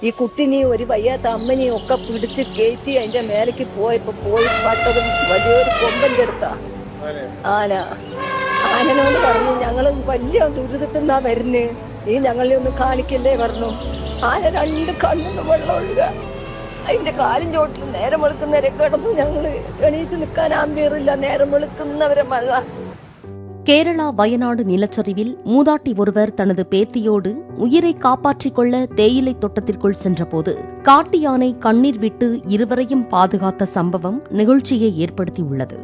ഈ കുട്ടിനെയും ഒരു വയ്യാത്ത അമ്മനെയും ഒക്കെ പിടിച്ച് കയറ്റി അതിന്റെ മേലേക്ക് പോയി പട്ടതും വലിയൊരു കൊമ്പന്റെ അടുത്താ ആനനോട് പറഞ്ഞു ഞങ്ങൾ വലിയ ദുരിതത്തിന്നാ വരുന്നേ, നീ ഞങ്ങളെ ഒന്ന് കാണിക്കല്ലേ പറഞ്ഞു. ആന 2 കണ്ണിന്ന് വെള്ളം ഒഴുക. അതിന്റെ കാലും ചോട്ടിൽ നേരം വെളുക്കുന്നവരെ കിടന്നു. ഞങ്ങള് എണീച്ച് നിൽക്കാൻ ആമ്പിയറില്ല, നേരം വെളുക്കുന്നവരെ മഴ. கேரளா வயநாடு நிலச்சரிவில் மூதாட்டி ஒருவர் தனது பேத்தியோடு உயிரை காப்பாற்றிக் கொள்ள தேயிலை தோட்டத்திற்குள் சென்றபோது காட்டு யானை கண்ணீர் விட்டு இருவரையும் பாதுகாத்த சம்பவம் நிகழ்ச்சியை ஏற்படுத்தியுள்ளது.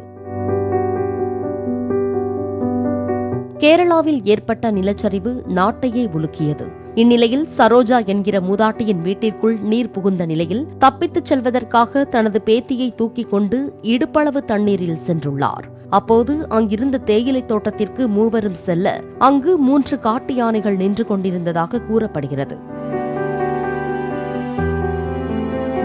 கேரளாவில் ஏற்பட்ட நிலச்சரிவு நாட்டையே உலுக்கியது. இந்நிலையில் சரோஜா என்கிற மூதாட்டியின் வீட்டிற்குள் நீர் புகுந்த நிலையில் தப்பித்துச் செல்வதற்காக தனது பேத்தியை தூக்கிக் கொண்டு இடுப்பளவு தண்ணீரில் சென்றுள்ளார். அப்போது அங்கிருந்த தேயிலை தோட்டத்திற்கு மூவரும் செல்ல அங்கு 3 காட்டு யானைகள் நின்று கொண்டிருந்ததாக கூறப்படுகிறது.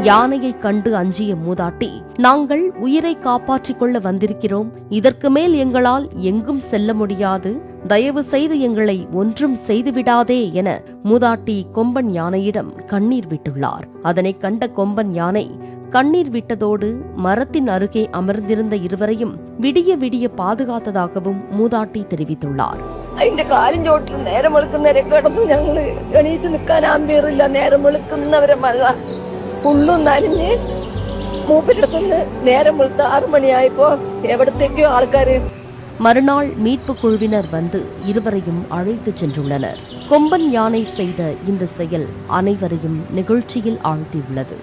யானையை கண்டு அஞ்சிய மூதாட்டி, நாங்கள் உயிரை காப்பாற்றிக் கொள்ள வந்திருக்கிறோம், இதற்கு மேல் எங்களால் எங்கும் செல்ல முடியாது, தயவு செய்து எங்களை ஒன்றும் செய்துவிடாதே என மூதாட்டி கொம்பன் யானையிடம் கண்ணீர் விட்டுள்ளார். அதனை கண்ட கொம்பன் யானை கண்ணீர் விட்டதோடு மரத்தின் அருகே அமர்ந்திருந்த இருவரையும் விடிய விடிய பாதுகாத்ததாகவும் மூதாட்டி தெரிவித்துள்ளார். അതിന്റെ കാലും ചോട്ടിൽ നേരം വെളുക്കുന്നവരെ കിടന്നു. ഞങ്ങള് എണീച്ച് നിൽക്കാൻ ആമ്പിയറില്ല, നേരം വെളുക്കുന്നവരെ മഴ ഫുള്ളും നനഞ്ഞ് മൂപ്പരെടുത്തുനിന്ന് നേരം വെളുത്ത 6 മണിയായപ്പോ എവിടത്തേക്കോ ആൾക്കാര്. மறுநாள் மீட்பு குழுவினர் வந்து இருவரையும் அழைத்துச் சென்றுள்ளனர். கொம்பன் யானை செய்த இந்த செயல் அனைவரையும் நிகழ்ச்சியில் ஆழ்த்தியுள்ளது.